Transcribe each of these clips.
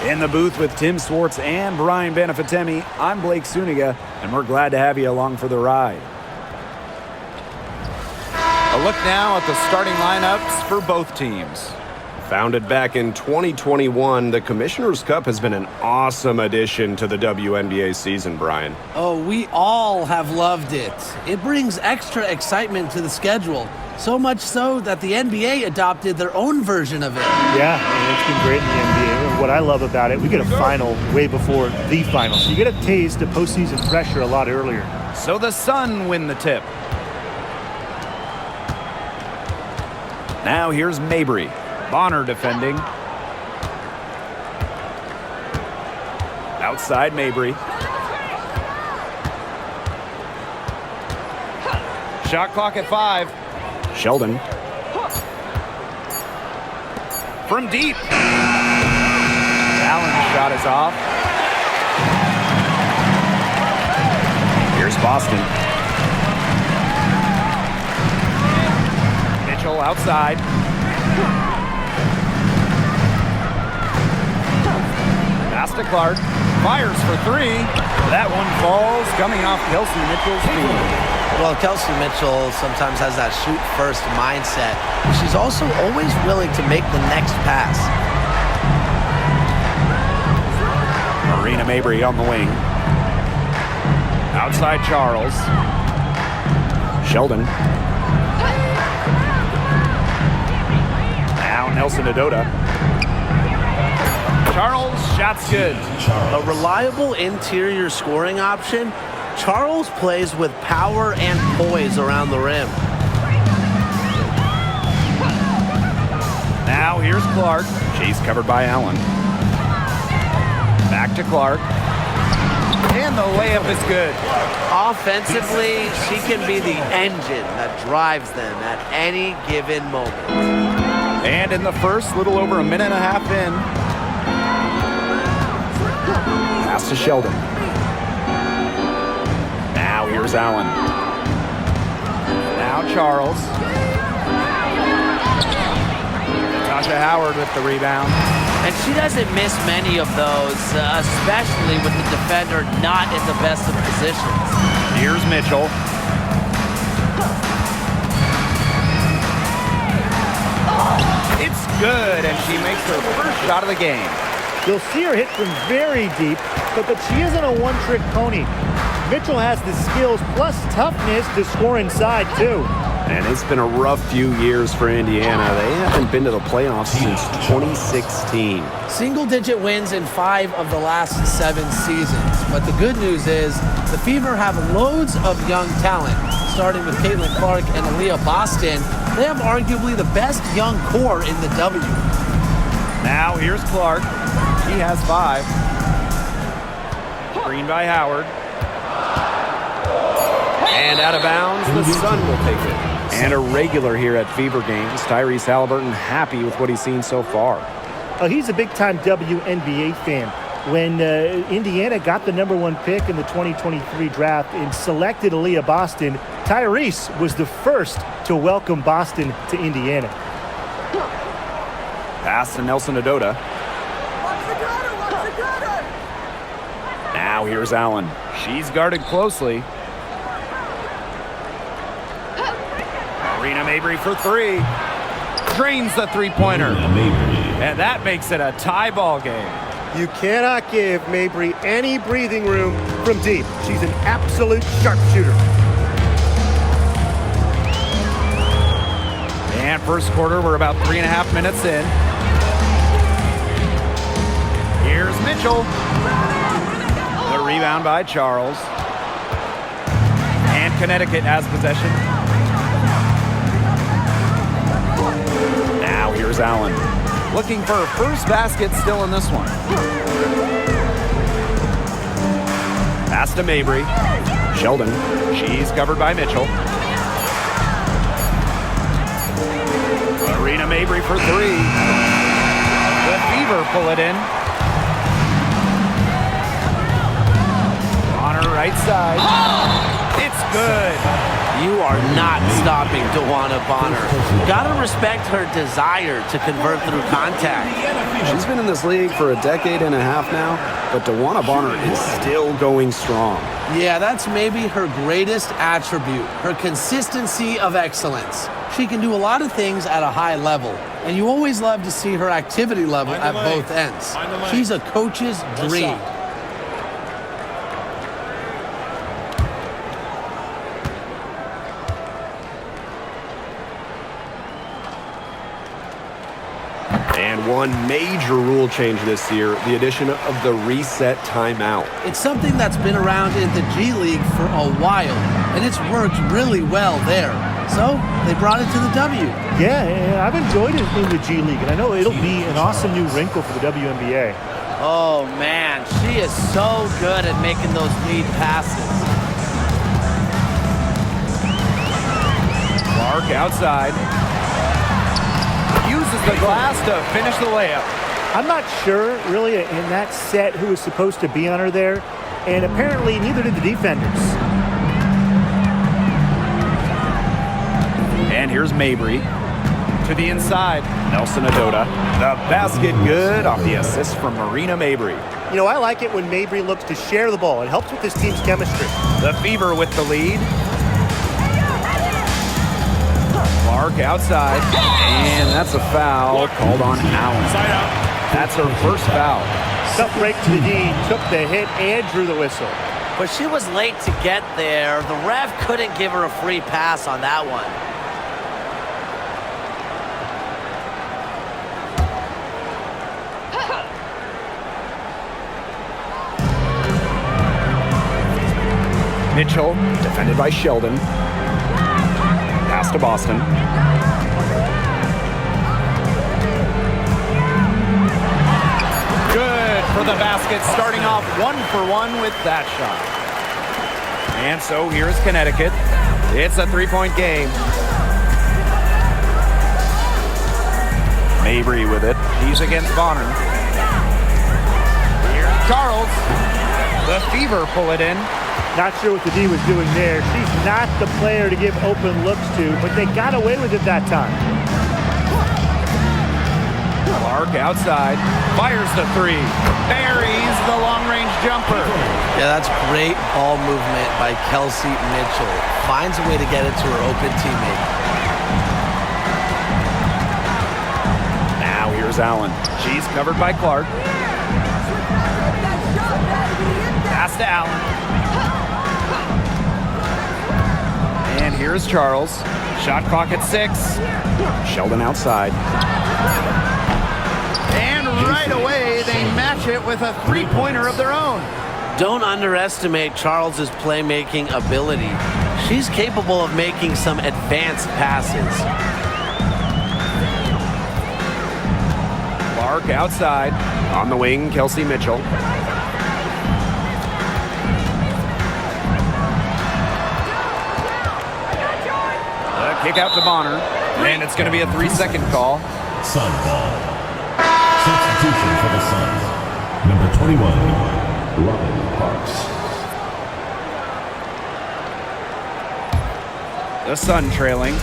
In the booth with Tim Swartz and Brian Benefitemi, I'm Blake Suniga, and we're glad to have you along for the ride. A look now at the starting lineups for both teams. Founded back in 2021, the Commissioner's Cup has been an awesome addition to the WNBA season, Brian. Oh, we all have loved it. It brings extra excitement to the schedule. So much so that the NBA adopted their own version of it. Yeah, and it's been great in the NBA. And what I love about it, we get a final way before the final. So you get a taste of postseason pressure a lot earlier. So the Sun win the tip. Now here's Mabry. Bonner defending. Outside Mabry. Shot clock at 5. Sheldon. From deep. Allen's shot is off. Here's Boston. Mitchell outside. Pass to Clark. Fires for 3. That one falls, coming off Kelsey Mitchell's feet. Well, Kelsey Mitchell sometimes has that shoot-first mindset. She's also always willing to make the next pass. Marina Mabry on the wing. Outside Charles. Sheldon. Now Nelson Adota. Charles, shot's good. A reliable interior scoring option. Charles plays with power and poise around the rim. Now here's Clark. She's covered by Allen. Back to Clark. And the layup is good. Offensively, she can be the engine that drives them at any given moment. And in the first, little over a minute and a half in. Pass to Sheldon. Now here's Allen. Now Charles. Tasha Howard with the rebound. And she doesn't miss many of those, especially with the defender not in the best of positions. Here's Mitchell. It's good, and she makes her first shot of the game. You'll see her hit from very deep, but she isn't a one-trick pony. Mitchell has the skills plus toughness to score inside, too. And it's been a rough few years for Indiana. They haven't been to the playoffs since 2016. Single-digit wins in 5 of the last 7 seasons. But the good news is the Fever have loads of young talent. Starting with Caitlin Clark and Aaliyah Boston, they have arguably the best young core in the W. Now here's Clark. He has 5. Screen by Howard. And out of bounds, the Sun will take it. And a regular here at Fever games, Tyrese Halliburton happy with what he's seen so far. He's a big-time WNBA fan. When Indiana got the #1 pick in the 2023 draft and selected Aaliyah Boston, Tyrese was the first to welcome Boston to Indiana. Pass to Nelson Adota. Now here's Allen. She's guarded closely. Marina Mabry for 3. Drains the three-pointer. And that makes it a tie ball game. You cannot give Mabry any breathing room from deep. She's an absolute sharpshooter. And first quarter, we're about 3.5 minutes in. Here's Mitchell. The rebound by Charles. And Connecticut has possession. Now here's Allen. Looking for her first basket still in this one. Pass to Mabry. Sheldon. She's covered by Mitchell. Marina Mabry for 3. The Fever pull it in. On her right side. It's good. You are not stopping DeWanna Bonner. Gotta respect her desire to convert through contact. She's been in this league for a decade and a half now, but DeWanna Bonner is still going strong. Yeah, that's maybe her greatest attribute, her consistency of excellence. She can do a lot of things at a high level, and you always love to see her activity level at both ends. She's a coach's dream. And one major rule change this year, the addition of the reset timeout. It's something that's been around in the G League for a while, and it's worked really well there. So they brought it to the W. Yeah, and I've enjoyed it in the G League, and I know it'll be an awesome new wrinkle for the WNBA. Oh, man, she is so good at making those lead passes. Clark outside. Uses the glass to finish the layup. I'm not sure, really, in that set who was supposed to be on her there, and apparently neither did the defenders. And here's Mabry to the inside. Nelson Adota. The basket good off the assist from Marina Mabry. You know, I like it when Mabry looks to share the ball. It helps with this team's chemistry. The Fever with the lead. Clark outside. And that's a foul called on Allen. That's her first foul. Tough break to the D, took the hit and drew the whistle. But she was late to get there. The ref couldn't give her a free pass on that one. Mitchell, defended by Sheldon. Pass to Boston. Good for the basket, starting off 1-for-1 with that shot. And so here's Connecticut. It's a three-point game. Mabry with it. He's against Bonner. Here's Charles. The Fever pull it in. Not sure what the D was doing there. She's not the player to give open looks to, but they got away with it that time. Clark outside. Fires the three. Buries the long-range jumper. Yeah, that's great ball movement by Kelsey Mitchell. Finds a way to get it to her open teammate. Now here's Allen. She's covered by Clark. Pass to Allen. And here's Charles. Shot clock at 6. Sheldon outside. And right away, they match it with a three-pointer of their own. Don't underestimate Charles's playmaking ability. She's capable of making some advanced passes. Clark outside. On the wing, Kelsey Mitchell. Kick out to Bonner, and it's going to be a 3-second call. Sun ball. Substitution for the Suns. Number 21, Robin Parks. The Sun trailing.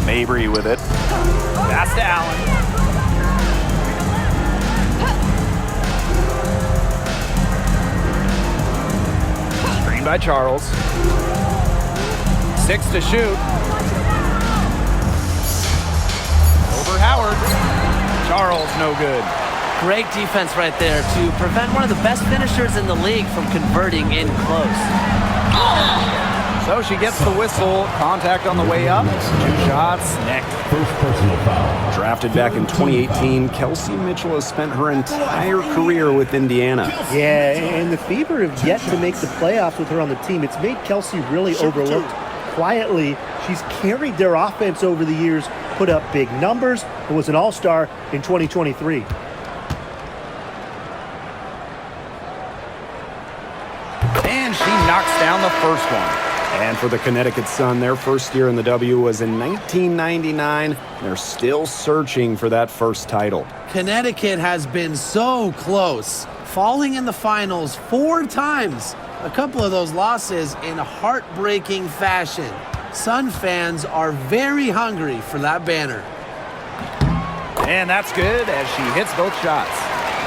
Mabry with it. Pass to Allen. By Charles. 6 to shoot. Over Howard. Charles, no good. Great defense right there to prevent one of the best finishers in the league from converting in close. So she gets the whistle. Contact on the way up. 2 shots. Next. First personal foul. Drafted back in 2018, Kelsey Mitchell has spent her entire career with Indiana. Yeah, and the Fever have yet to make the playoffs with her on the team. It's made Kelsey really overlooked. Quietly, she's carried their offense over the years, put up big numbers, and was an all-star in 2023. And she knocks down the first one. And for the Connecticut Sun, their first year in the W was in 1999. They're still searching for that first title. Connecticut has been so close, falling in the finals 4 times. A couple of those losses in heartbreaking fashion. Sun fans are very hungry for that banner. And that's good as she hits both shots.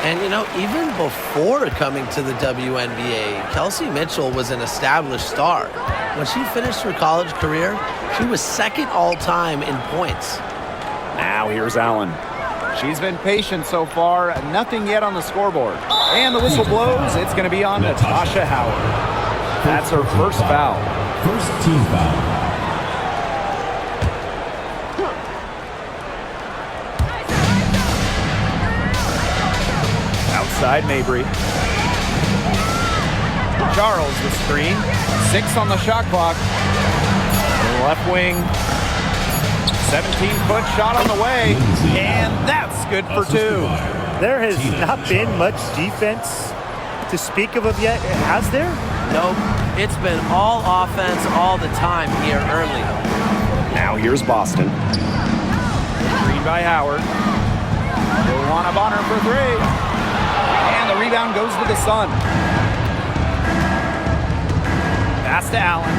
And, you know, even before coming to the WNBA, Kelsey Mitchell was an established star. When she finished her college career, she was second all-time in points. Now here's Allen. She's been patient so far. Nothing yet on the scoreboard. And the whistle blows. It's going to be on Natasha Howard. That's her first foul. First team foul. Outside Mabry. Charles the screen. 6 on the shot clock. The left wing. 17-foot shot on the way. And that's good for 2. There has not been much defense to speak of yet, has there? Nope. It's been all offense all the time here early. Now here's Boston. Screen by Howard. Joanna Bonner for 3. And the rebound goes to the Sun. Pass to Allen.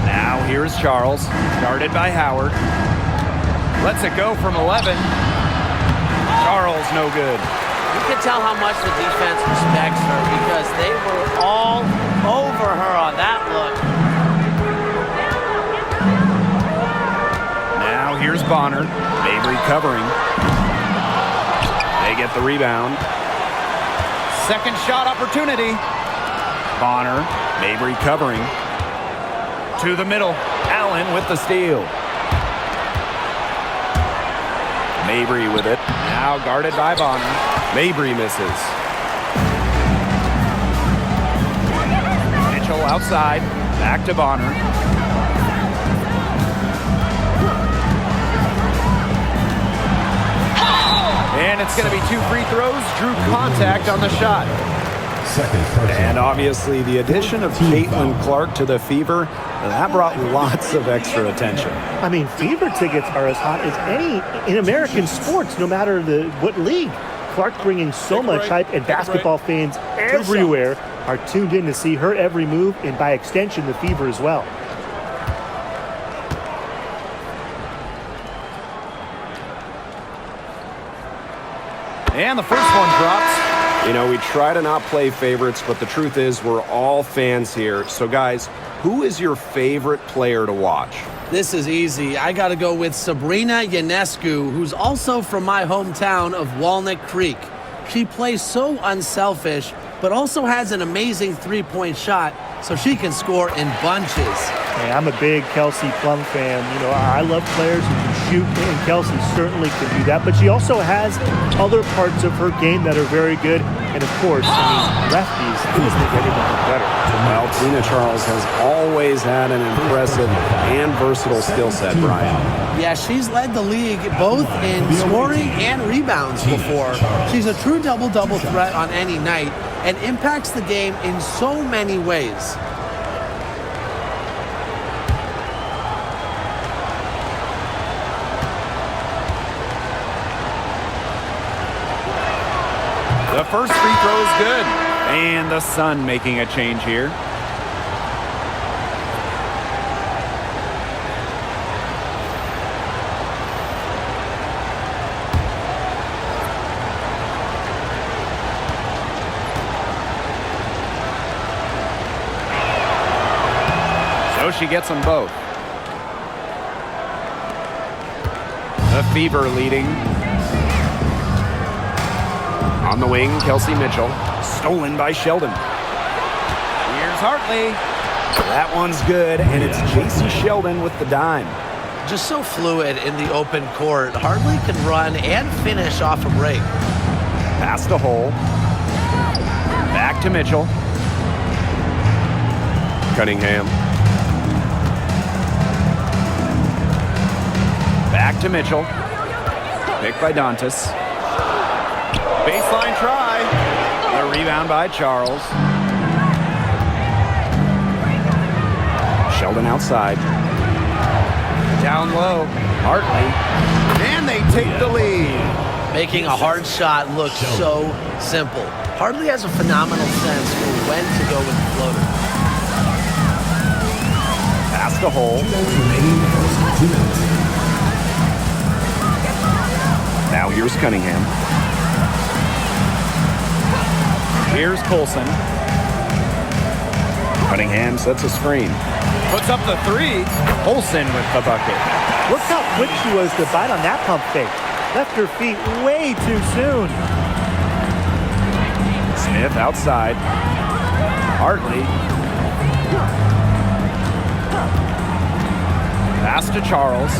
Now here's Charles. Guarded by Howard. Lets it go from 11. Charles no good. You can tell how much the defense respects her because they were all over her on that look. Now here's Bonner. Mabry covering. They get the rebound. Second shot opportunity. Bonner. Mabry covering. To the middle. Allen with the steal. Mabry with it. Now guarded by Bonner. Mabry misses. Mitchell outside. Back to Bonner. And it's going to be 2 free throws. Drew contact on the shot. And obviously the addition of Caitlin Clark to the Fever, that brought lots of extra attention. I mean, Fever tickets are as hot as any in American sports, no matter what league. Clark bringing so much hype, and basketball fans everywhere are tuned in to see her every move, and by extension, the Fever as well. And the first one drops. You know, we try to not play favorites, but the truth is we're all fans here. So, guys, who is your favorite player to watch? This is easy. I got to go with Sabrina Ionescu, who's also from my hometown of Walnut Creek. She plays so unselfish, but also has an amazing three-point shot, so she can score in bunches. Hey, I'm a big Kelsey Plum fan. You know, I love players who can shoot, and Kelsey certainly can do that. But she also has other parts of her game that are very good. And, of course, I mean, lefties just make everything better. Well, Tina Charles has always had an impressive and versatile skill set, Brian. Yeah, she's led the league both in scoring and rebounds before. She's a true double-double threat on any night and impacts the game in so many ways. The first free throw is good. And the Sun making a change here. So she gets them both. The Fever leading. On the wing, Kelsey Mitchell. Stolen by Sheldon. Here's Hartley. That one's good, and it's J.C. Sheldon with the dime. Just so fluid in the open court. Hartley can run and finish off a break. Pass to Hole. Back to Mitchell. Cunningham. Back to Mitchell. Picked by Dantas. Baseline try. A rebound by Charles. Sheldon outside. Down low. Hartley. And they take the lead. Making a hard shot look so simple. Hartley has a phenomenal sense for when to go with the floater. Pass the hole. Now here's Cunningham. Here's Colson. Cunningham sets a screen. Puts up the three. Colson with the bucket. Look how quick she was to bite on that pump fake. Left her feet way too soon. Smith outside. Hartley. Pass to Charles.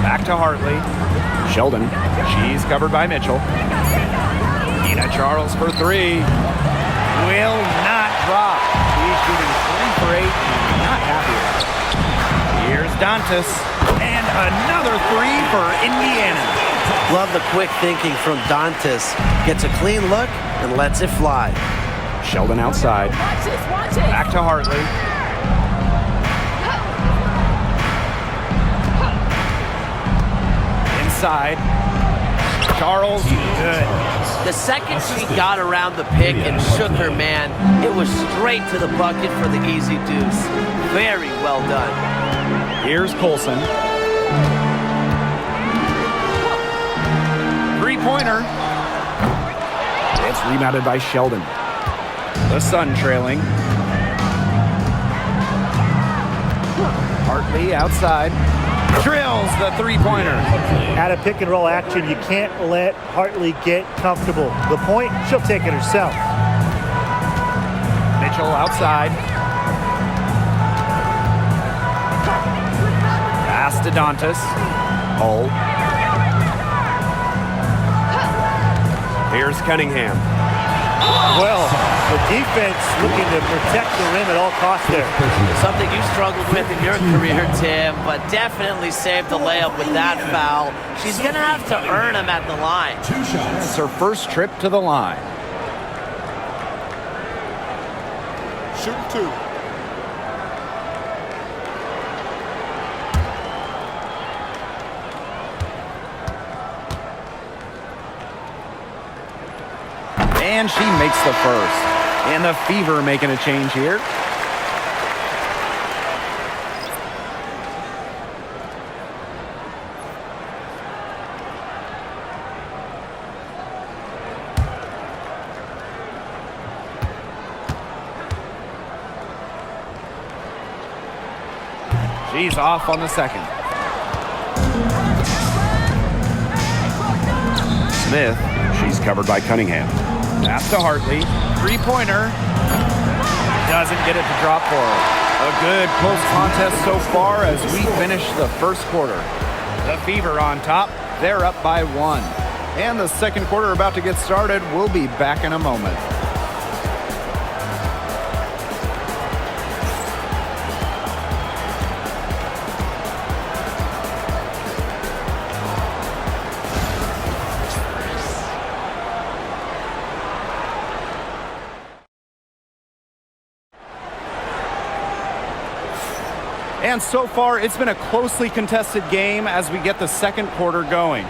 Back to Hartley. Sheldon. She's covered by Mitchell. Ina Charles for three. Will not drop. She's shooting 3 for 8. Not happy about it. Here's Dantas. And another three for Indiana. Love the quick thinking from Dantas. Gets a clean look and lets it fly. Sheldon outside. Back to Hartley. Inside. Charles, good. The second she got around the pick and shook her man, it was straight to the bucket for the easy deuce. Very well done. Here's Colson. Three-pointer. It's rebounded by Sheldon. The Sun trailing. Hartley outside. Drills the three-pointer. Out of pick and roll action, you can't let Hartley get comfortable. The point, she'll take it herself. Mitchell outside. Pass to Dantas. Hole. Here's Cunningham. Well, the defense looking to protect the rim at all costs there. Something you struggled with in your career, Tim, but definitely saved the layup with that foul. She's going to have to earn him at the line. It's her first trip to the line. Shooting 2. And she makes the first. And the Fever making a change here. She's off on the second. Smith, she's covered by Cunningham. Pass to Hartley. Three-pointer. Doesn't get it to drop for her. A good close contest so far as we finish the first quarter. The Fever on top. They're up by 1. And the second quarter about to get started. We'll be back in a moment. And so far, it's been a closely contested game as we get the second quarter going.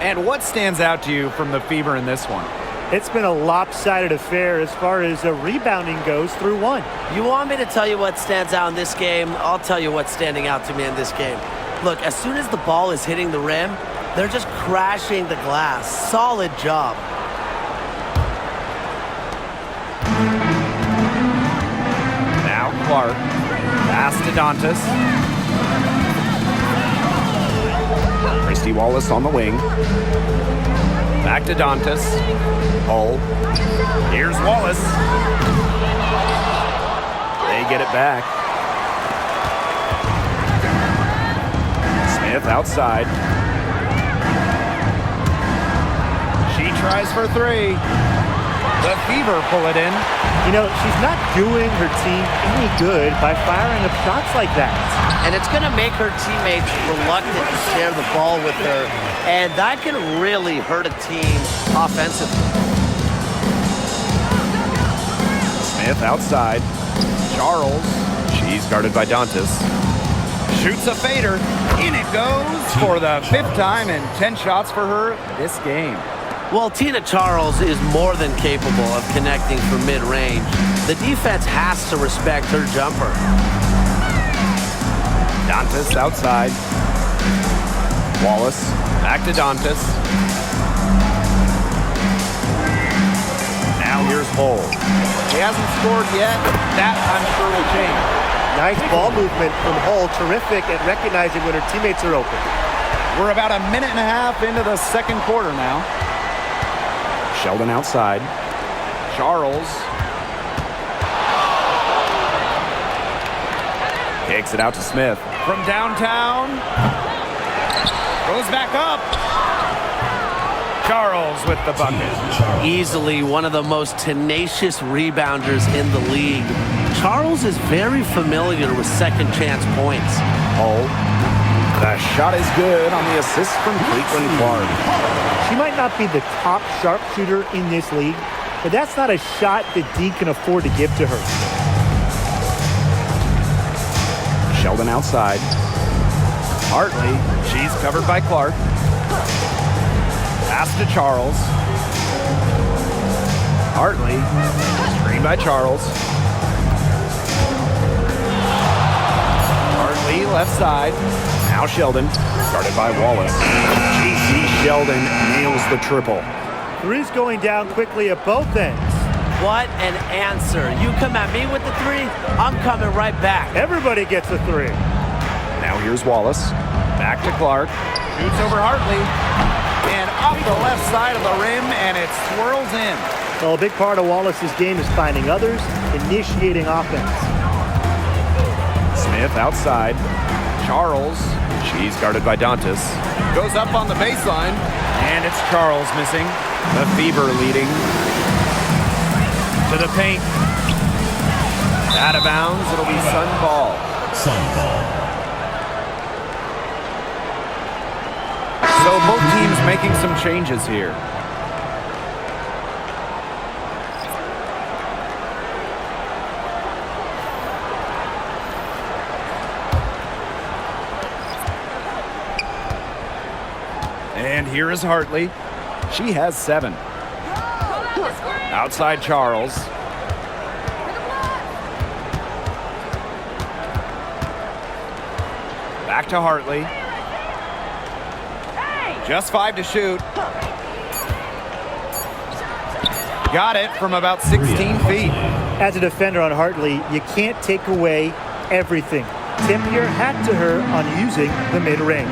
And what stands out to you from the Fever in this one? It's been a lopsided affair as far as rebounding goes through 1. You want me to tell you what stands out in this game? I'll tell you what's standing out to me in this game. Look, as soon as the ball is hitting the rim, they're just crashing the glass. Solid job. Now Clark. Pass to Dantas. Christy Wallace on the wing. Back to Dantas. Hole. Here's Wallace. They get it back. Smith outside. She tries for 3. The Fever pull it in. You know, she's not doing her team any good by firing up shots like that. And it's going to make her teammates reluctant to share the ball with her. And that can really hurt a team offensively. Smith outside. Charles. She's guarded by Dantas. Shoots a fader. In it goes for the 5th time and 10 shots for her this game. Well, Tina Charles is more than capable of connecting from mid-range. The defense has to respect her jumper. Dantas outside. Wallace back to Dantas. Now here's Hull. He hasn't scored yet. That, I'm sure, will change. Nice ball movement from Hull. Terrific at recognizing when her teammates are open. We're about a minute and a half into the second quarter now. Sheldon outside. Charles. Kicks it out to Smith. From downtown. Goes back up. Charles with the bucket. Easily one of the most tenacious rebounders in the league. Charles is very familiar with second chance points. Hull. The shot is good on the assist from Caitlin Clark. She might not be the top sharpshooter in this league, but that's not a shot that D can afford to give to her. Sheldon outside. Hartley. She's covered by Clark. Pass to Charles. Hartley. Screen by Charles. Hartley left side. Now Sheldon. Started by Wallace. J.C. Sheldon nails the triple. Three's going down quickly at both ends. What an answer. You come at me with the three, I'm coming right back. Everybody gets a three. Now here's Wallace. Back to Clark. Shoots over Hartley. And off the left side of the rim, and it swirls in. Well, a big part of Wallace's game is finding others, initiating offense. Smith outside. Charles. She's guarded by Dantas. Goes up on the baseline. And it's Charles missing. The Fever leading. To the paint. Out of bounds. It'll be Sun ball. Sun ball. So both teams making some changes here. And here is Hartley. She has 7. Outside Charles. Back to Hartley. Just 5 to shoot. Got it from about 16 feet. As a defender on Hartley, you can't take away everything. Tip your hat to her on using the mid-range.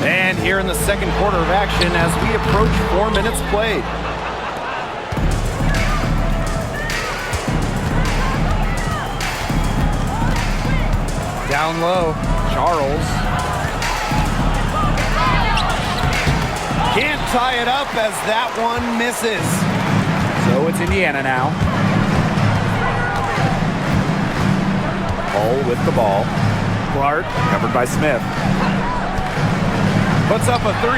And here in the second quarter of action as we approach 4 minutes played. Down low, Charles. Can't tie it up as that one misses. So it's Indiana now. Hull with the ball. Clark covered by Smith. Puts up a 3.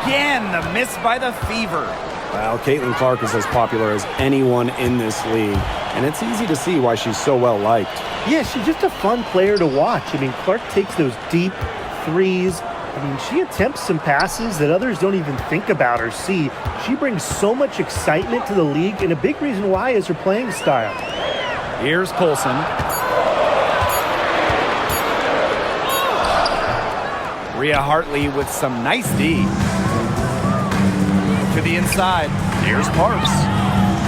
Again, the miss by the Fever. Well, Caitlin Clark is as popular as anyone in this league, and it's easy to see why she's so well liked. Yeah, she's just a fun player to watch. I mean, Clark takes those deep threes. I mean, she attempts some passes that others don't even think about or see. She brings so much excitement to the league, and a big reason why is her playing style. Here's Colson. Rhea Hartley with some nice D. To the inside. Here's Parks.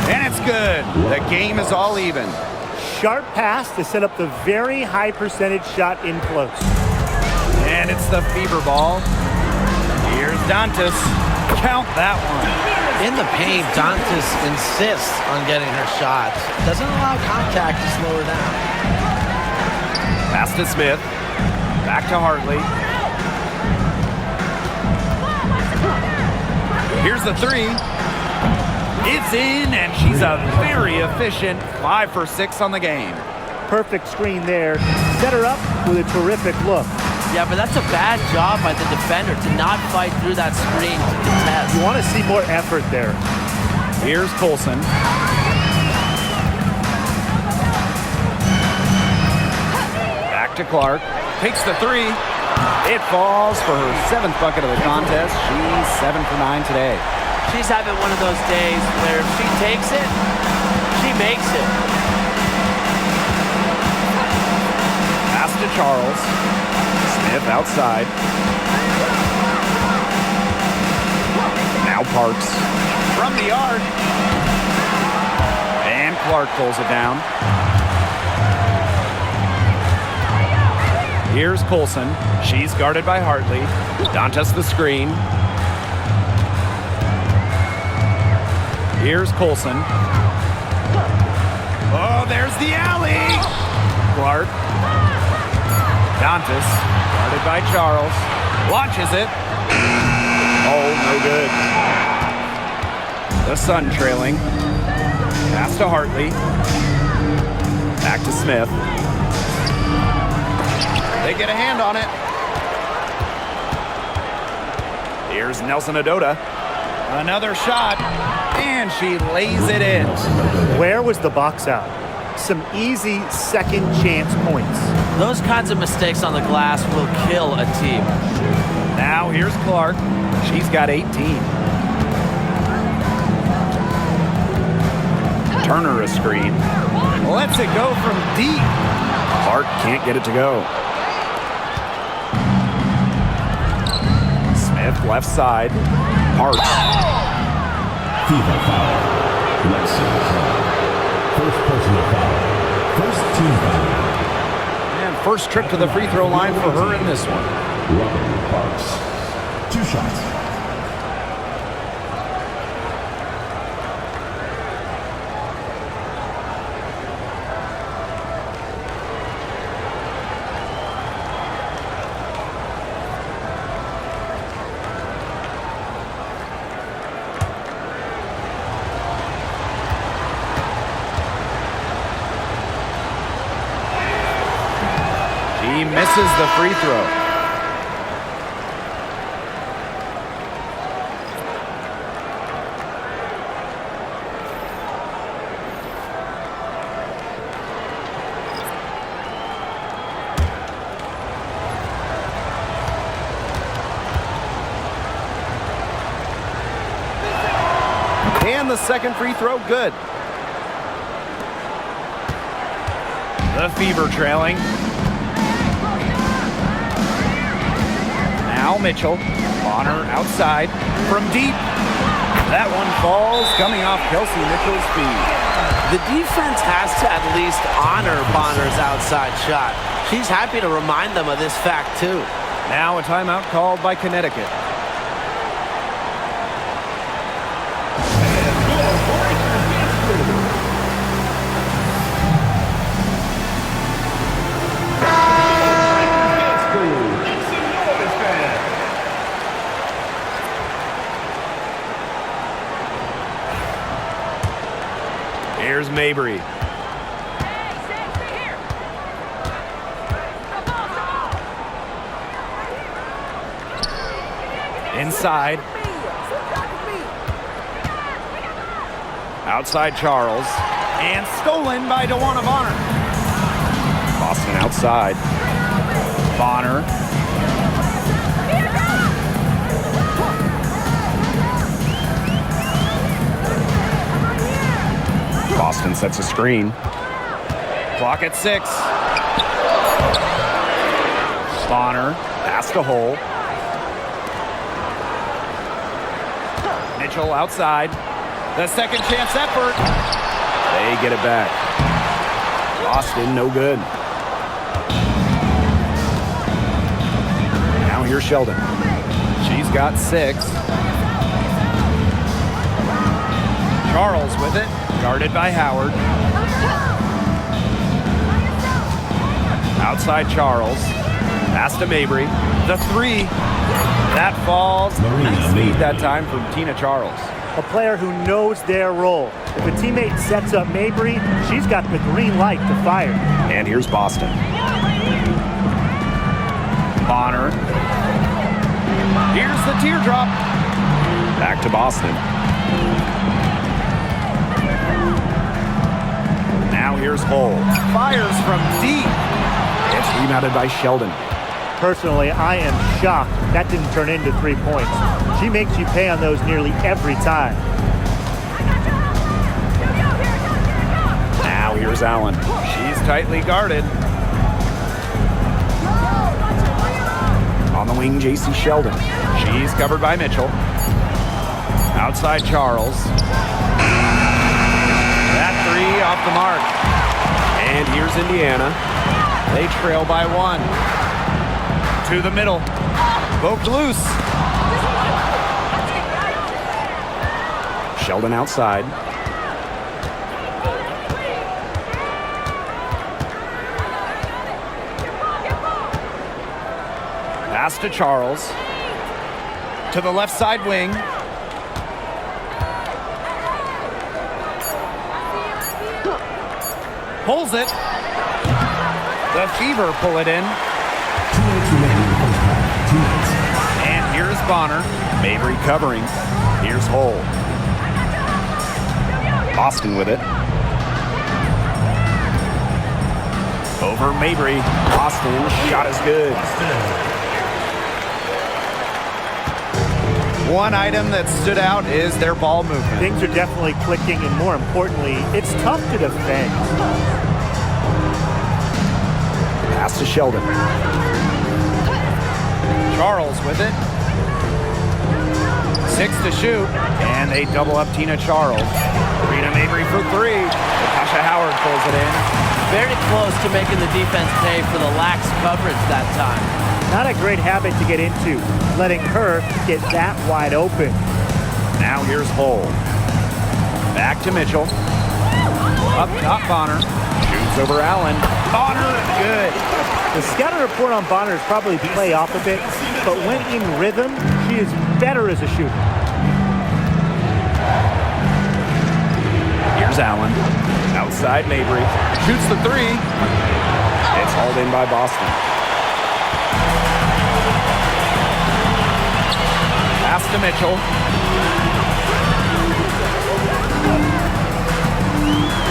And it's good. The game is all even. Sharp pass to set up the very high percentage shot in close. And it's the Fever ball. Here's Dantas. Count that one. In the paint, Dantas insists on getting her shots. Doesn't allow contact to slow her down. Pass to Smith. Back to Hartley. Here's the 3. It's in, and she's a very efficient 5 for 6 on the game. Perfect screen there. Set her up with a terrific look. Yeah, but that's a bad job by the defender to not fight through that screen to contest. You want to see more effort there. Here's Colson. to Clark. Takes the three. It falls for her 7th bucket of the contest. She's 7 for 9 today. She's having one of those days where if she takes it, she makes it. Pass to Charles. Smith outside. Now Parks from the arc. And Clark pulls it down. Here's Colson. She's guarded by Hartley. Dantas the screen. Here's Colson. Oh, there's the alley. Clark. Dantas, guarded by Charles. Launches it. Oh, no good. The Sun trailing. Pass to Hartley. Back to Smith. They get a hand on it. Here's Nelson Adota. Another shot. And she lays it in. Where was the box out? Some easy second chance points. Those kinds of mistakes on the glass will kill a team. Now here's Clark. She's got 18. Turner a screen. Lets it go from deep. Clark can't get it to go. Smith left side. Parks. FIFA foul. Lexington. First personal foul. First team foul. And first trip to the free throw line for her in this one. Robin Parks. 2 shots. He misses the free throw. And the second free throw, good. The Fever trailing. Now Mitchell. Bonner outside from deep. That one falls coming off Kelsey Mitchell's feet. The defense has to at least honor Bonner's outside shot. She's happy to remind them of this fact, too. Now a timeout called by Connecticut. Here's Mabry. Inside. Outside Charles. And stolen by DeWanna Bonner. Boston outside. Bonner. Boston sets a screen. Clock at 6. Bonner, pass to Hole. Mitchell outside. The second chance effort. They get it back. Boston, no good. Now here's Sheldon. She's got 6. Charles with it. Guarded by Howard. Outside Charles. Pass to Mabry. The 3. That falls. Nice lead that time from Tina Charles. A player who knows their role. If a teammate sets up Mabry, she's got the green light to fire. And here's Boston. Bonner. Here's the teardrop. Back to Boston. Now here's Hole. Fires from deep. It's Rebounded by Sheldon. Personally, I am shocked that didn't turn into 3 points. She makes you pay on those nearly every time. Now here's Allen. She's tightly guarded. On the wing, J.C. Sheldon. She's covered by Mitchell. Outside Charles. That three off the mark. And here's Indiana. They trail by 1. To the middle. Poked loose. Sheldon outside. Pass to Charles. To the left side wing. Pulls it. The Fever pull it in. 2 minutes remaining in the first half. 2 minutes. And here's Bonner. Mabry covering. Here's Hull. Boston with it. Over Mabry. Boston. Shot is good. One item that stood out is their ball movement. Things are definitely clicking, and more importantly, it's tough to defend. Pass to Sheldon. Charles with it. 6 to shoot. And they double up Tina Charles. Rena Mabry for 3. Natasha Howard pulls it in. Very close to making the defense pay for the lax coverage that time. Not a great habit to get into, letting her get that wide open. Now here's Hull. Back to Mitchell. Up top, Bonner. Shoots over Allen. Bonner, good. The scouting report on Bonner is probably play off a bit, but when in rhythm, she is better as a shooter. Here's Allen. Outside Mabry. Shoots the 3. It's hauled in by Boston. Pass to Mitchell.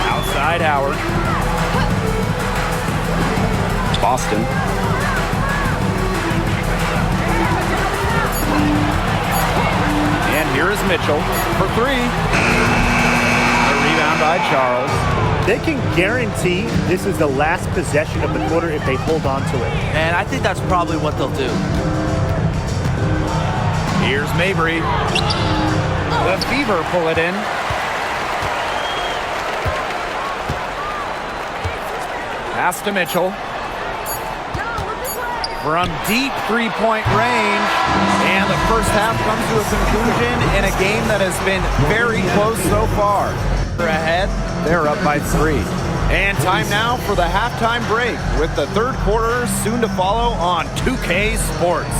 Outside Howard. Boston. And here is Mitchell for 3. A rebound by Charles. They can guarantee this is the last possession of the quarter if they hold on to it. And I think that's probably what they'll do. Here's Mabry. The Fever pull it in. Pass to Mitchell. From deep three-point range. And the first half comes to a conclusion in a game that has been very close so far. They're ahead. They're up by 3. And time now for the halftime break with the third quarter soon to follow on 2K Sports.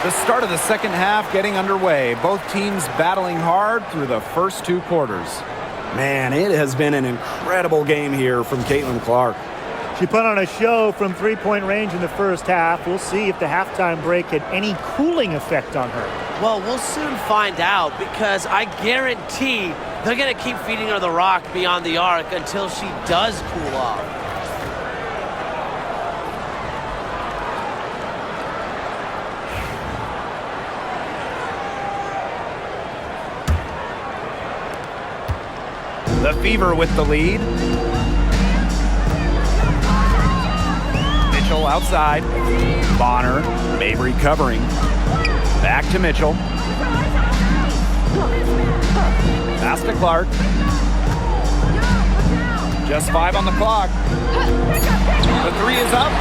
The start of the second half getting underway. Both teams battling hard through the first 2 quarters. Man, it has been an incredible game here from Caitlin Clark. She put on a show from three-point range in the first half. We'll see if the halftime break had any cooling effect on her. Well, we'll soon find out because I guarantee they're going to keep feeding her the rock beyond the arc until she does cool off. The Fever with the lead. outside. Bonner, Mabry covering. Back to Mitchell. Pass to Clark. Just 5 on the clock. The 3 is up.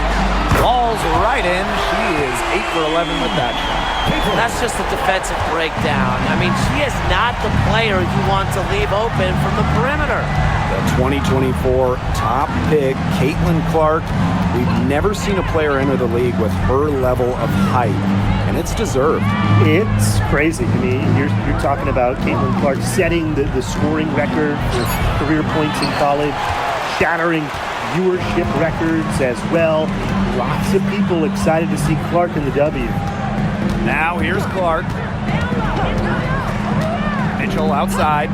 Falls right in. She is 8 for 11 with that shot. That's just a defensive breakdown. I mean, she is not the player you want to leave open from the perimeter. The 2024 top pick, Caitlin Clark. We've never seen a player enter the league with her level of height, and it's deserved. It's crazy. I mean, you're talking about Caitlin Clark setting the scoring record for career points in college, shattering viewership records as well. Lots of people excited to see Clark in the W. Now here's Clark. Mitchell outside.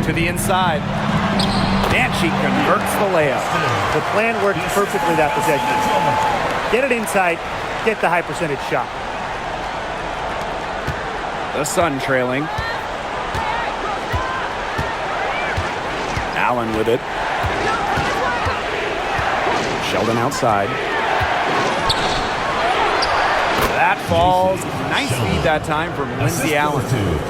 To the inside. And she converts the layup. The plan worked perfectly that possession. Get it inside, get the high percentage shot. The Sun trailing. Allen with it. Sheldon outside. That falls. Nice feed that time from Lindsay Allen.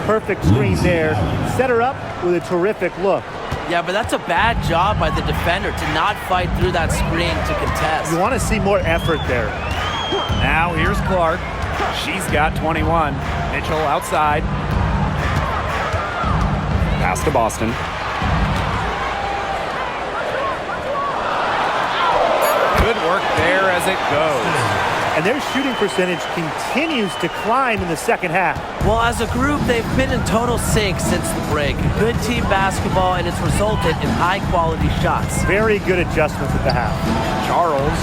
Perfect screen there. Set her up with a terrific look. Yeah, but that's a bad job by the defender to not fight through that screen to contest. You want to see more effort there. Now here's Clark. She's got 21. Mitchell outside. Pass to Boston. Good work there as it goes. And their shooting percentage continues to climb in the second half. Well, as a group, they've been in total sync since the break. Good team basketball, and it's resulted in high-quality shots. Very good adjustments at the half. Charles.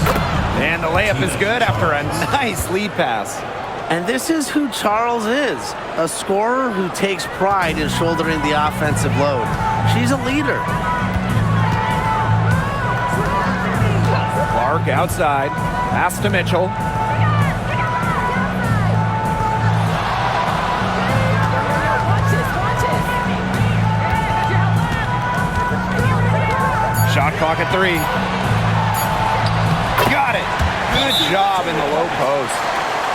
And the layup is good after a nice lead pass. And this is who Charles is, a scorer who takes pride in shouldering the offensive load. She's a leader. Clark outside. Pass to Mitchell. Shot clock at 3. Got it. Good job in the low post.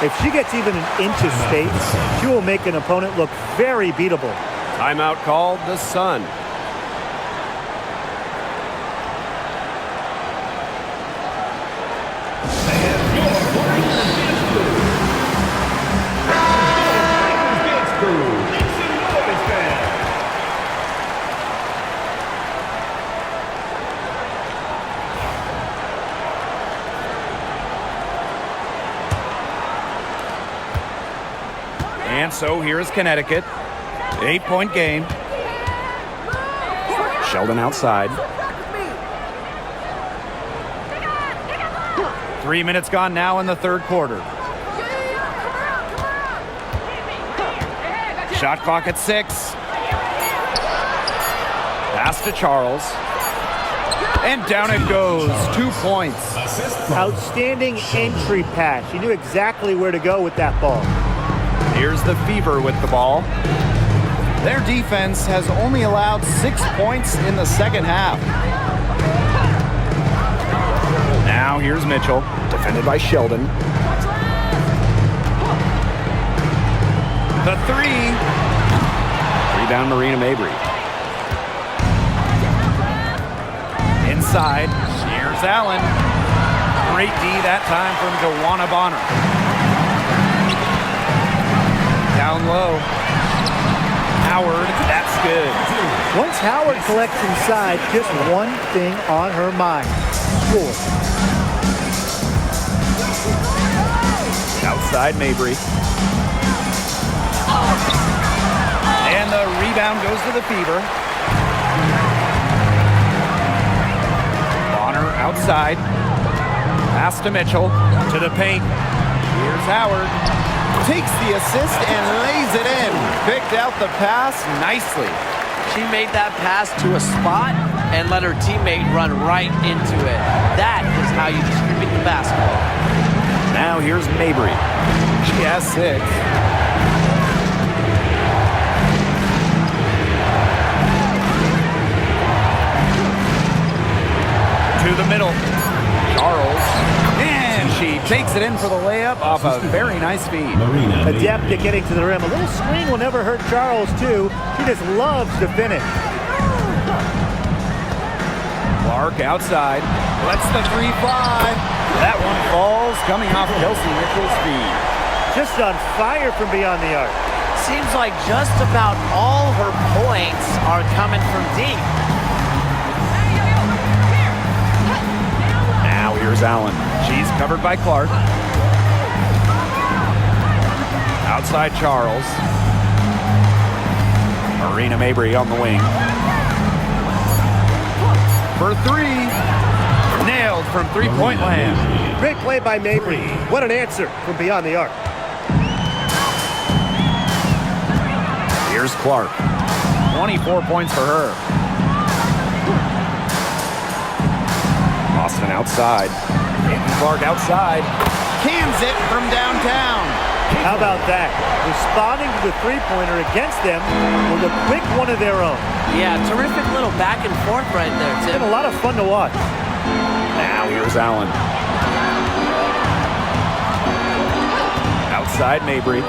If she gets even an inch of space, she will make an opponent look very beatable. Timeout called, the Sun. And so here's Connecticut. 8-point game. Sheldon outside. 3 minutes gone now in the third quarter. Shot clock at 6. Pass to Charles. And down it goes. 2 points. Outstanding entry pass. She knew exactly where to go with that ball. Here's the Fever with the ball. Their defense has only allowed 6 points in the second half. Now here's Mitchell, Defended by Sheldon. the 3. Rebound Marina Mabry. Inside, here's Allen. Great D that time from Joanna Bonner. Down low. Howard, that's good. Once Howard collects inside, just one thing on her mind. Score. Outside Mabry. And the rebound goes to the Fever. Bonner outside. Pass to Mitchell. To the paint. Here's Howard. Takes the assist and lays it in. Picked out the pass nicely. She made that pass to a spot and let her teammate run right into it. That is how you distribute the basketball. Now here's Mabry. She has 6. Takes it in for the layup off a very nice feed. Marina Adept at getting to the rim. A little screen will never hurt Charles, too. He just loves to finish. Clark outside. Lets the three fly. That one falls coming off Kelsey Mitchell's feed. Just on fire from beyond the arc. Seems like just about all her points are coming from deep. Now here's Allen. She's covered by Clark. Outside Charles. Marina Mabry on the wing. For three. Nailed from three-point land. Great play by Mabry. What an answer from beyond the arc. Here's Clark. 24 points for her. Austin outside. Clark outside. Cans it from downtown. How about that? Responding to the three-pointer against them with a quick one of their own. Yeah, terrific little back and forth right there, It's been Tim. a lot of fun to watch. Now here's Allen. Outside Mabry.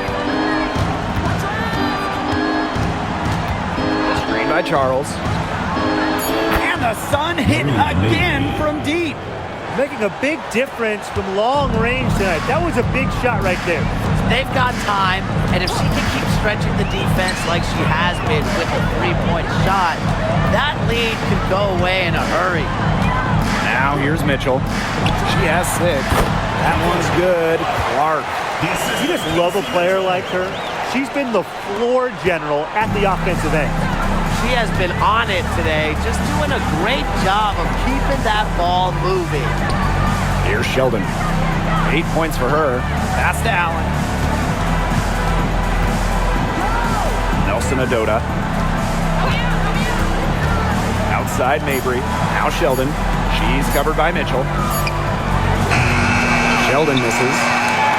Screen by Charles. And the Sun hit again from deep. Making a big difference from long range tonight. That was a big shot right there. They've got time, and if she can keep stretching the defense like she has been with the three-point shot, that lead could go away in a hurry. Now here's Mitchell. She has 6. That one's good. Clark. You just love a player like her. She's been the floor general at the offensive end. She has been on it today, just doing a great job of keeping that ball moving. Here's Sheldon. 8 points for her. Pass to Allen. Nelson Adota. Outside Mabry. Now Sheldon. She's covered by Mitchell. Sheldon misses.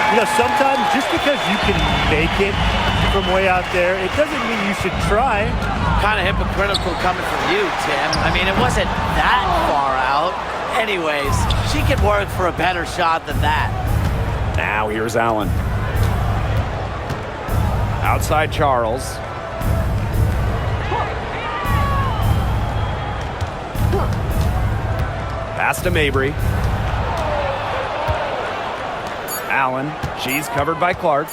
You know, sometimes just because you can make it from way out there, it doesn't mean you should try. Kind of hypocritical coming from you, Tim. I mean, it wasn't that far out. Anyways, she could work for a better shot than that. Now here's Allen. Outside Charles. Pass to Mabry. Allen. She's covered by Clark.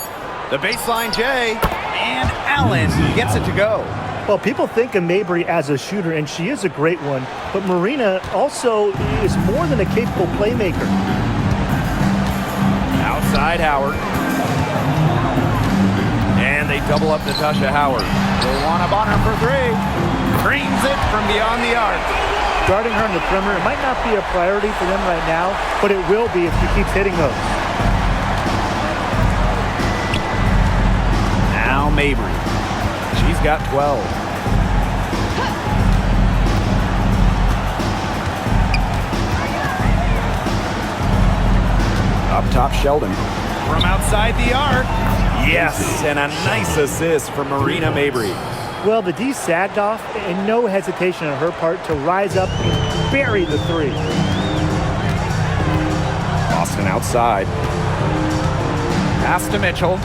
The baseline J. And Allen gets it to go. Well, people think of Mabry as a shooter, and she is a great one. But Marina also is more than a capable playmaker. Outside Howard. And they double up Natasha Howard. They want to on her for 3. Creams it from beyond the arc. Guarding her in the perimeter, it might not be a priority for them right now, but it will be if she keeps hitting those. Now Mabry. She's got 12. Up top, Sheldon. From outside the arc. Yes, and a nice assist from Marina Mabry. Well, the D sagged off, and no hesitation on her part to rise up and bury the 3. Austin outside. Pass to Mitchell.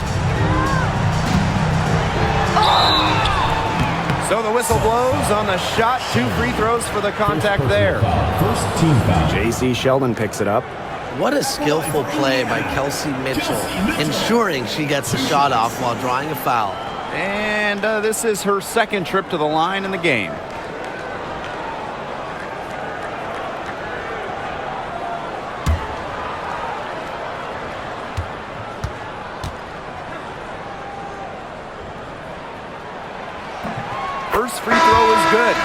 So the whistle blows on the shot. 2 free throws for the contact there. First team foul. J.C. Sheldon picks it up. What a skillful play by Kelsey Mitchell, ensuring she gets the shot off while drawing a foul. And this is her 2nd trip to the line in the game. First free throw is good.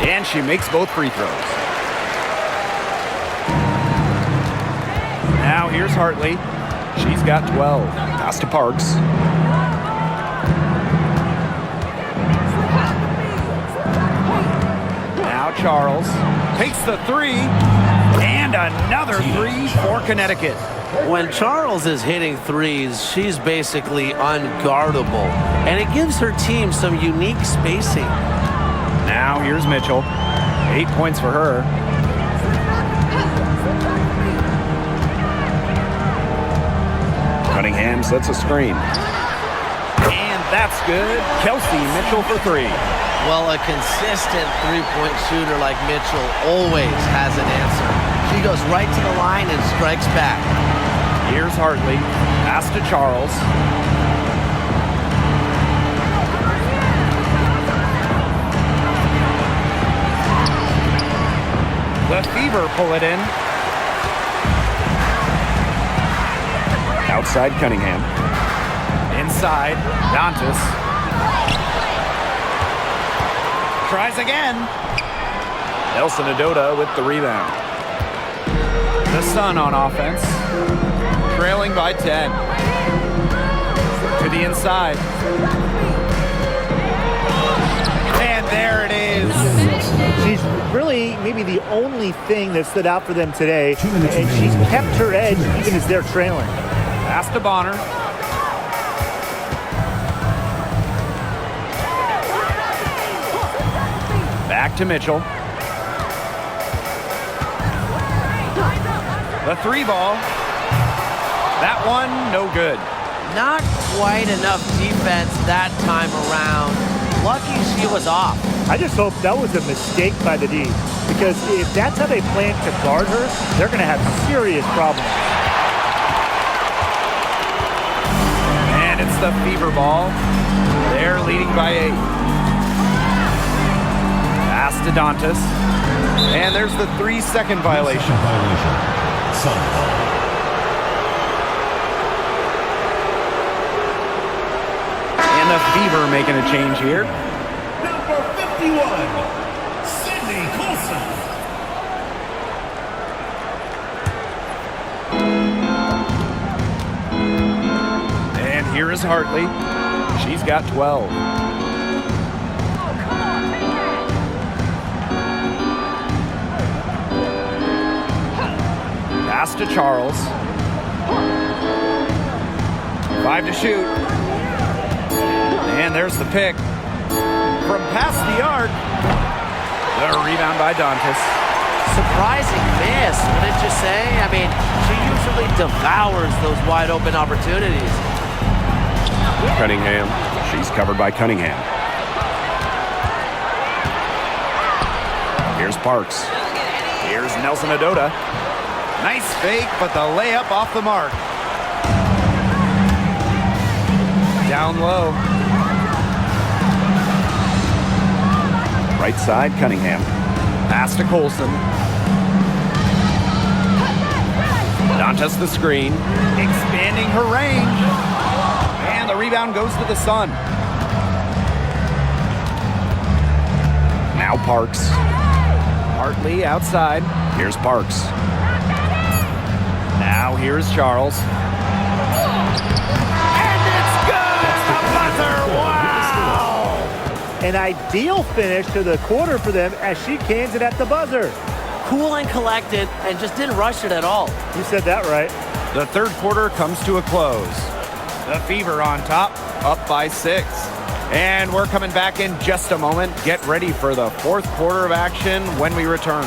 And she makes both free throws. Now here's Hartley. She's got 12. Pass to Parks. Now Charles. Takes the three. And another three for Connecticut. When Charles is hitting threes, she's basically unguardable. And it gives her team some unique spacing. Now here's Mitchell. 8 points for her. Cunningham sets a screen. And that's good. Kelsey Mitchell for three. Well, a consistent three-point shooter like Mitchell always has an answer. She goes right to the line and strikes back. Here's Hartley. Pass to Charles. The Fever pull it in. Outside Cunningham. Inside, Dantas. Tries again. Nelson Adota with the rebound. The Sun on offense. Trailing by 10. To the inside. And there it is. She's really maybe the only thing that stood out for them today, and she's kept her edge even as they're trailing. Pass to Bonner. Back to Mitchell. The three ball. That one, no good. Not quite enough defense that time around. Lucky she was off. I just hope that was a mistake by the D, because if that's how they plan to guard her, they're going to have serious problems. And it's the Fever ball. They're leading by 8. Pass to Dantas. And there's the 3-second violation. And the Fever making a change here. Number 51, Sydney Colson. And here is Hartley. She's got 12. Pass to Charles. 5 to shoot. And there's the pick. From past the arc. The rebound by Dantas. Surprising miss, wouldn't you say? I mean, she usually devours those wide open opportunities. Cunningham. She's covered by Cunningham. Here's Parks. Here's Nelson Adota. Nice fake, but the layup off the mark. Down low. Right side, Cunningham. Pass to Colson. Dantas the screen. Expanding her range. And the rebound goes to the Sun. Now Parks. Hartley outside. Here's Parks. Now here's Charles. And it's good! The buzzer! Wow! An ideal finish to the quarter for them as she cans it at the buzzer. Cool and collected, and just didn't rush it at all. You said that right. The third quarter comes to a close. The Fever on top, up by 6. And we're coming back in just a moment. Get ready for the fourth quarter of action when we return.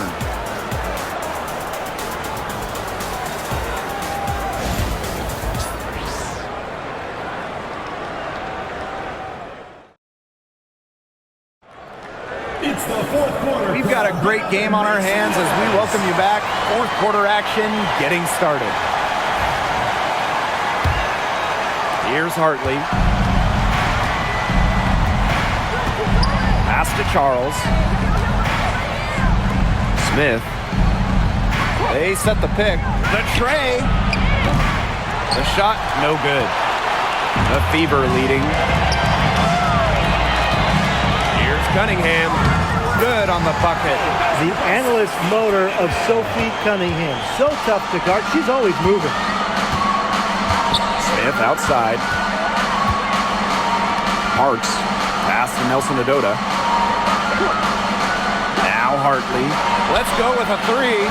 It's the fourth quarter. We've got a great game on our hands as we welcome you back. Fourth quarter action getting started. Here's Hartley. Pass to Charles. Smith. They set the pick. The tray. The shot, no good. The Fever leading. Here's Cunningham. Good on the bucket. The analyst motor of Sophie Cunningham. So tough to guard. She's always moving. Smith outside. Parks. Pass to Nelson Adota. Now Now Hartley. Let's go with a three.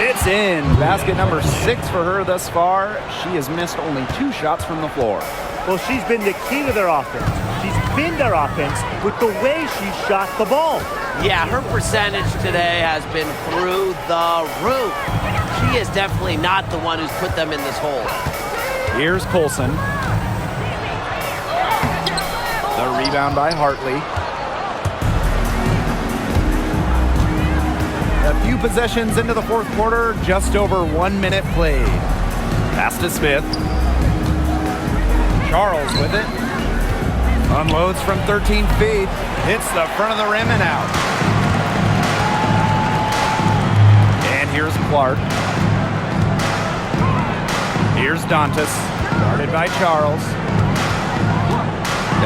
It's in. Basket number 6 for her thus far. She has missed only 2 shots from the floor. Well, she's been the key to their offense. She's been their offense with the way she shot the ball. Yeah, her percentage today has been through the roof. She is definitely not the one who's put them in this hole. Here's Colson. The rebound by Hartley. A few possessions into the fourth quarter, just over 1 minute played. Pass to Smith. Charles with it. Unloads from 13 feet. Hits the front of the rim and out. And here's Clark. Here's Dantas. Guarded by Charles.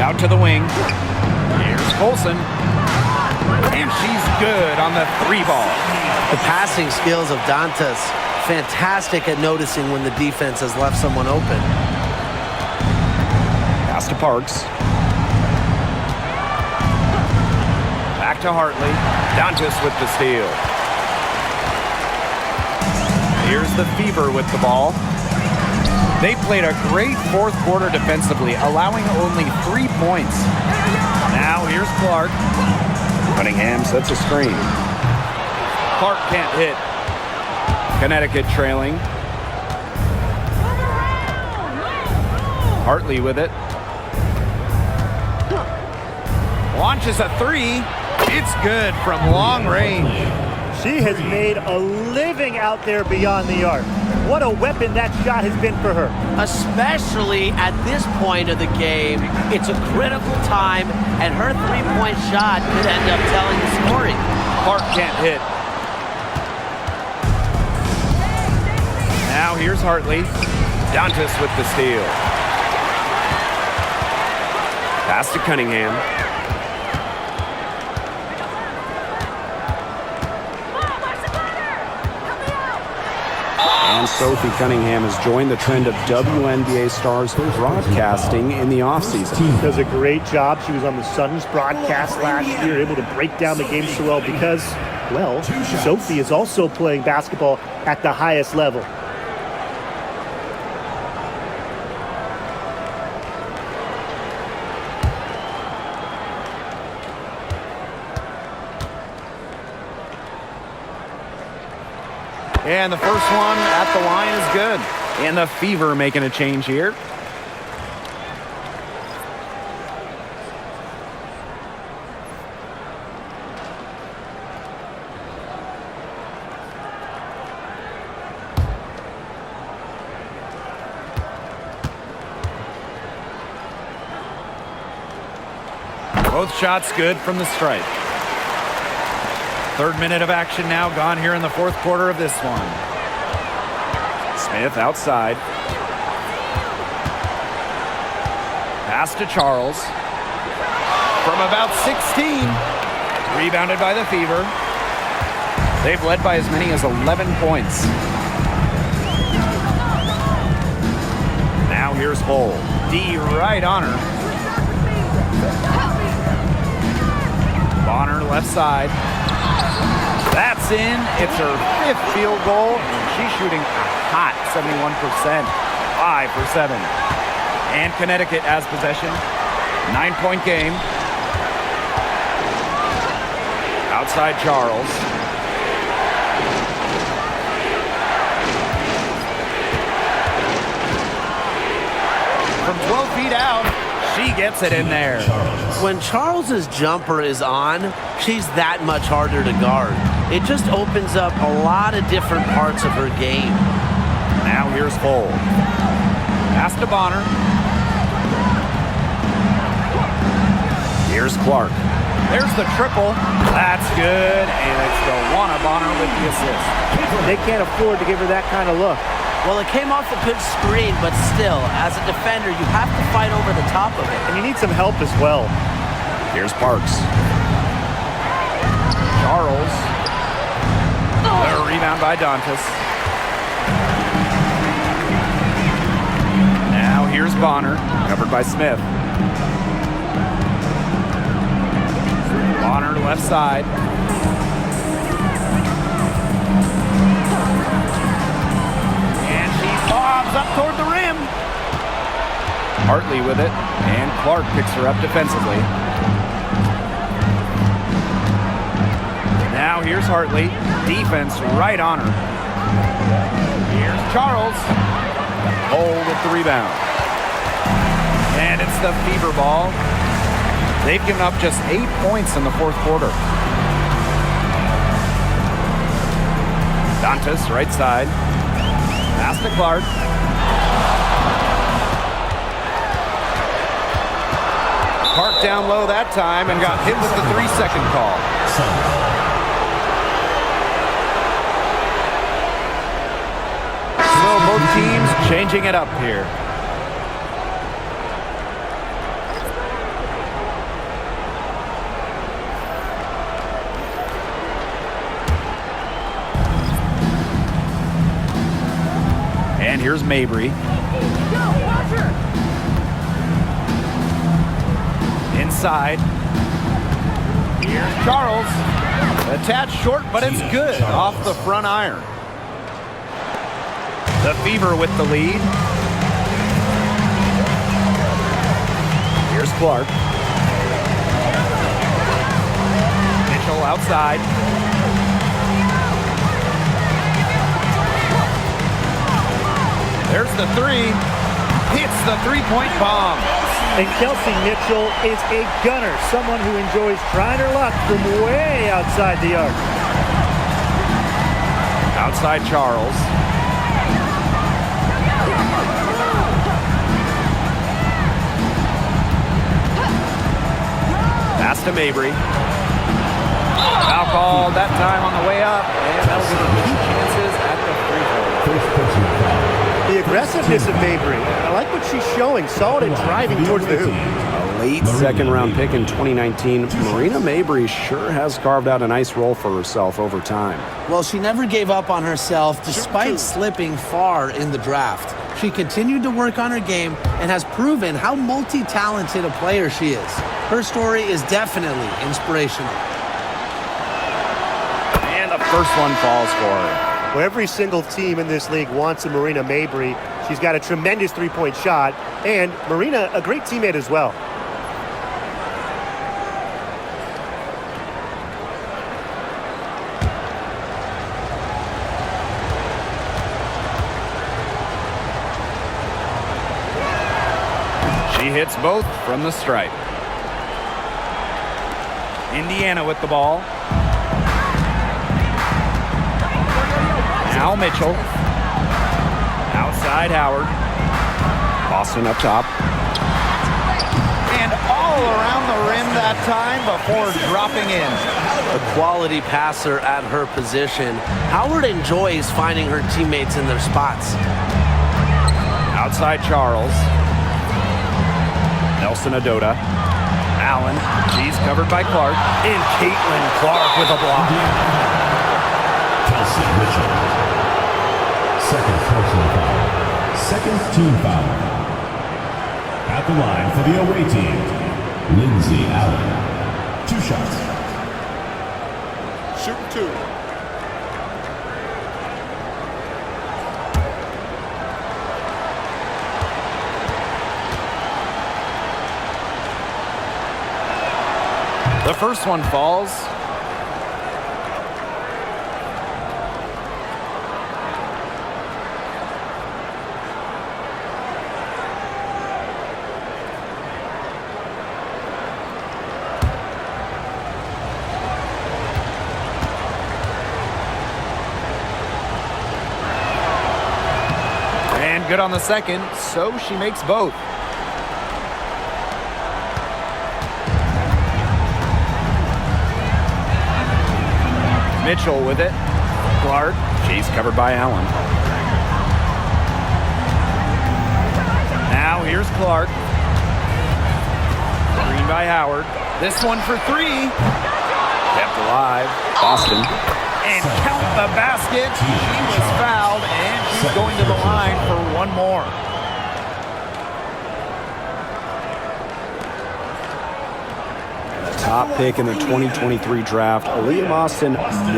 Out to the wing. Here's Colson. And she's good on the 3 ball. The passing skills of Dantas, fantastic at noticing when the defense has left someone open. Pass to Parks. Back to Hartley. Dantas with the steal. Here's the Fever with the ball. They played a great fourth quarter defensively, allowing only 3 points. Now here's Clark. Cunningham sets a screen. Clark can't hit. Connecticut trailing. Hartley with it. Launches a 3. It's good from long range. She has made a living out there beyond the arc. What a weapon that shot has been for her. Especially at this point of the game, it's a critical time, and her three-point shot could end up telling the story. Clark can't hit. Now here's Hartley. Dantas with the steal. Pass to Cunningham. And Sophie Cunningham has joined the trend of WNBA stars broadcasting in the offseason. Does a great job. She was on the Suns broadcast last year, able to break down the game so well because, well, Sophie is also playing basketball at the highest level. And the first one at the line is good. And the Fever making a change here. Both shots good from the stripe. 3rd minute of action now gone here in the fourth quarter of this one. Smith outside. Pass to Charles. From about 16. Rebounded by the Fever. They've led by as many as 11 points. Now here's Hull. D right on her. Bonner left side. That's in. It's her 5th field goal. She's shooting a hot 71%. 5 for 7. And Connecticut has possession. 9-point game. Outside Charles. From 12 feet out, she gets it in there. When Charles's jumper is on, she's that much harder to guard. It just opens up a lot of different parts of her game. Now here's Hull. Pass to Bonner. Here's Clark. There's the triple. That's good. And it's DeWanna Bonner with the assist. They can't afford to give her that kind of look. Well, it came off a good screen, but still, as a defender, you have to fight over the top of it. And you need some help as well. Here's Parks. Charles. The rebound by Dantas. Now here's Bonner. Covered by Smith. Bonner left side. comes up toward the rim. Hartley with it, and Clark picks her up defensively. Now here's Hartley. Defense right on her. Here's Charles. Hold with the rebound. And it's the Fever ball. They've given up just 8 points in the fourth quarter. Dantas, right side. Pass to Clark. Clark down low that time and got hit with the 3-second call. So both teams changing it up here. And here's Mabry. Inside. Here's Charles. A tad short, but it's good. Off the front iron. The Fever with the lead. Here's Clark. Mitchell outside. There's the three. Hits the three-point bomb. And Kelsey Mitchell is a gunner, someone who enjoys trying her luck from way outside the arc. Outside Charles. Pass to Mabry. Foul called that time on the way up, and that'll give her 2 chances at the free throw. The aggressiveness of Mabry. I like what she's showing. Solid and driving towards the hoop. A late second-round pick in 2019, Marina Mabry sure has carved out a nice role for herself over time. Well, she never gave up on herself despite slipping far in the draft. She continued to work on her game and has proven how multi-talented a player she is. Her story is definitely inspirational. And the first one falls for her. Well, every single team in this league wants a Marina Mabry. She's got a tremendous three-point shot, and Marina, a great teammate as well. She hits both from the stripe. Indiana with the ball. Now Mitchell. Outside Howard. Boston up top. And all around the rim that time before dropping in. A quality passer at her position. Howard enjoys finding her teammates in their spots. Outside Charles. Nelson Adota. Allen. She's covered by Clark. And Caitlin Clark with a block. Kelsey Mitchell. Second personal foul. Second team foul. At the line for the away team, Lindsay Allen. 2 shots. Shoot 2. The first one falls. Good on the second, so she makes both. Mitchell with it. Clark, she's covered by Allen. Now here's Clark. Screen by Howard. This one for 3. Kept alive. Boston. And count the basket. She was fouled, and she's going to the line for one more. Top pick in the 2023 draft, Aaliyah Boston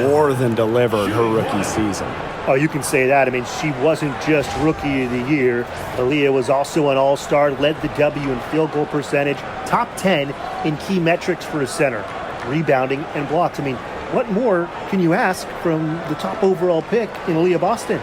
more than delivered her rookie season. Oh, you can say that. I mean, she wasn't just Rookie of the Year. Aaliyah was also an all-star, led the W in field goal percentage, top 10 in key metrics for a center, rebounding and blocks. I mean, what more can you ask from the top overall pick in Aaliyah Boston?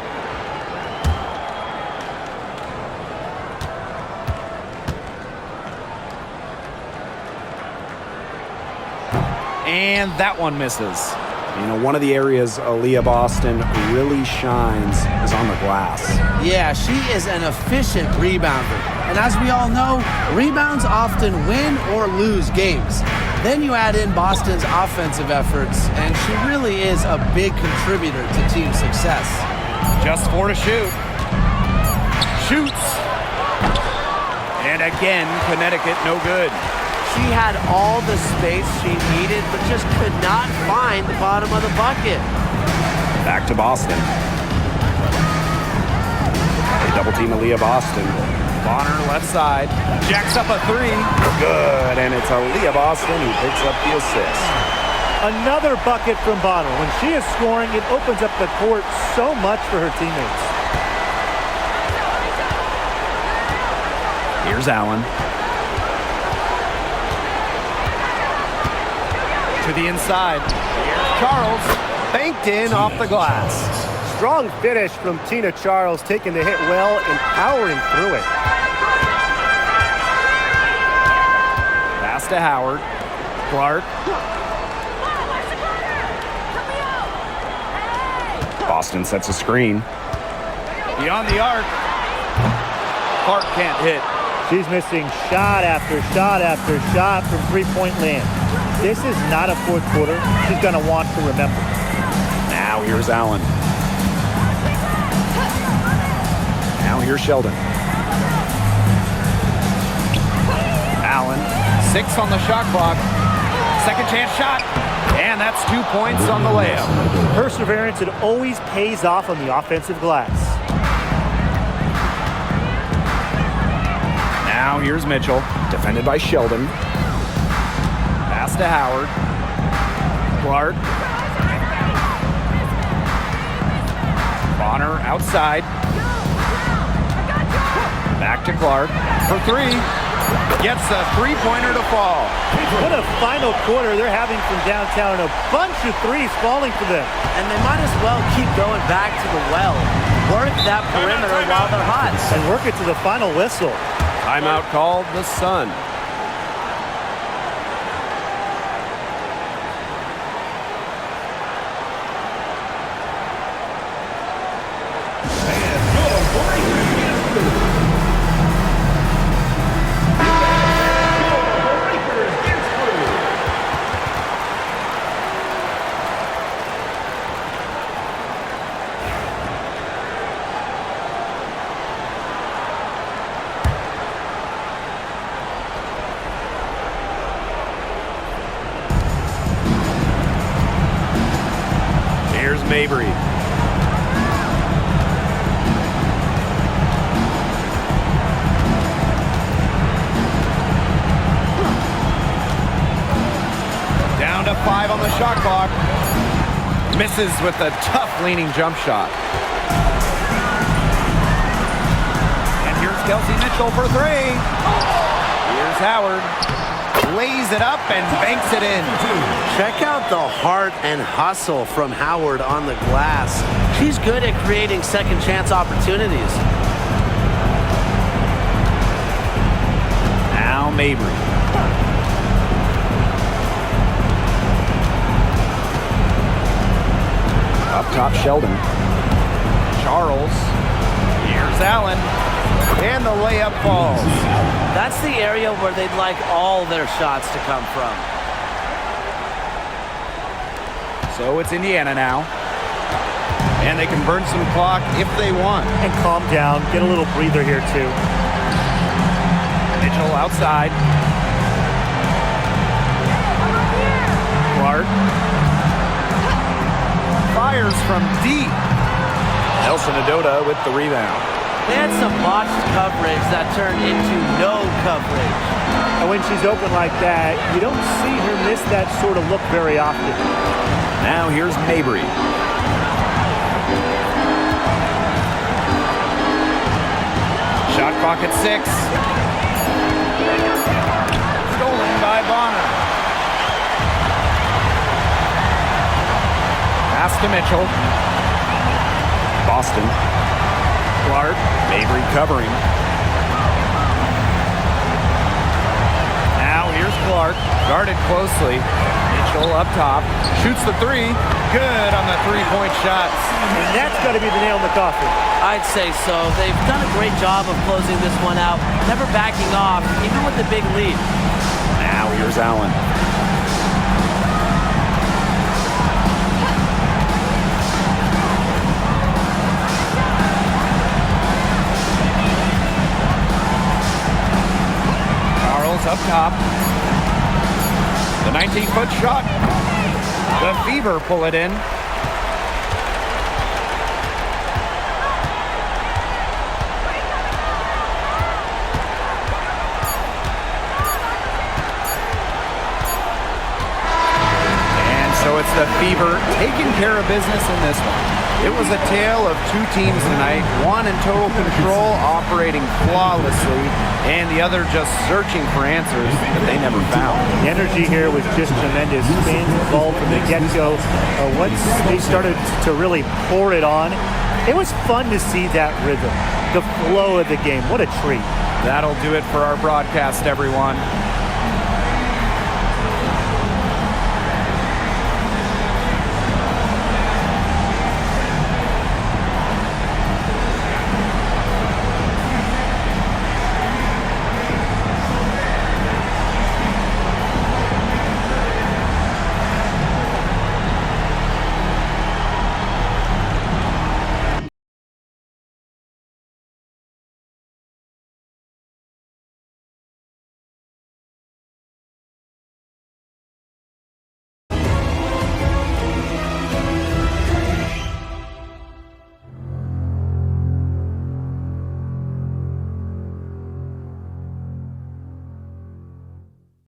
And that one misses. You know, one of the areas Aaliyah Boston really shines is on the glass. Yeah, she is an efficient rebounder. And as we all know, rebounds often win or lose games. Then you add in Boston's offensive efforts, and she really is a big contributor to team success. Just 4 to shoot. Shoots. And again, Connecticut no good. She had all the space she needed, but just could not find the bottom of the bucket. Back to Boston. They double team Aaliyah Boston. Bonner left side. Jacks up a 3. Good, and it's Aaliyah Boston who picks up the assist. Another bucket from Bonner. When she is scoring, it opens up the court so much for her teammates. Here's Allen. To the inside. Charles banked in off the glass. Strong finish from Tina Charles, taking the hit well and powering through it. Pass to Howard. Clark. Boston sets a screen. Beyond the arc. Clark can't hit. She's missing shot after shot after shot from three-point land. This is not a fourth quarter she's going to want to remember. Now here's Allen. Now here's Sheldon. Allen. 6 on the shot clock. Second chance shot. And that's 2 points on the layup. Perseverance, it always pays off on the offensive glass. Now here's Mitchell. Defended by Sheldon. Pass to Howard. Clark. Bonner outside. Back to Clark for 3. Gets a three-pointer to fall. What a final quarter they're having from downtown. A bunch of threes falling for them. And they might as well keep going back to the well. Work that perimeter while they're hot. And work it to the final whistle. Timeout called the Sun. Mabry. Down to 5 on the shot clock. Misses with a tough leaning jump shot. And here's Kelsey Mitchell for 3. Here's Howard. Lays it up and banks it in. Check out the heart and hustle from Howard on the glass. She's good at creating second chance opportunities. Now Mabry. Up top, Sheldon. Charles. Here's Allen. And the layup falls. That's the area where they'd like all their shots to come from. So it's Indiana now. And they can burn some clock if they want. And calm down. Get a little breather here, too. Mitchell outside. Clark. Fires from deep. Nelson Adota with the rebound. They had some botched coverage that turned into no coverage. And when she's open like that, you don't see her miss that sort of look very often. Now here's Mabry. Shot clock at 6. Stolen by Bonner. Pass to Mitchell. Boston. Clark. Mabry covering. Now here's Clark. Guarded closely. Mitchell up top. Shoots the 3. Good on the three-point shots. And that's got to be the nail in the coffin. I'd say so. They've done a great job of closing this one out, never backing off, even with the big lead. Now here's Allen. Charles up top. The 19-foot shot. The Fever pull it in. So it's the Fever taking care of business in this one. It was a tale of two teams tonight, one in total control, operating flawlessly, and the other just searching for answers that they never found. The energy here was just tremendous. Fans involved from the get-go. Once they started to really pour it on, it was fun to see that rhythm, the flow of the game. What a treat. That'll do it for our broadcast, everyone.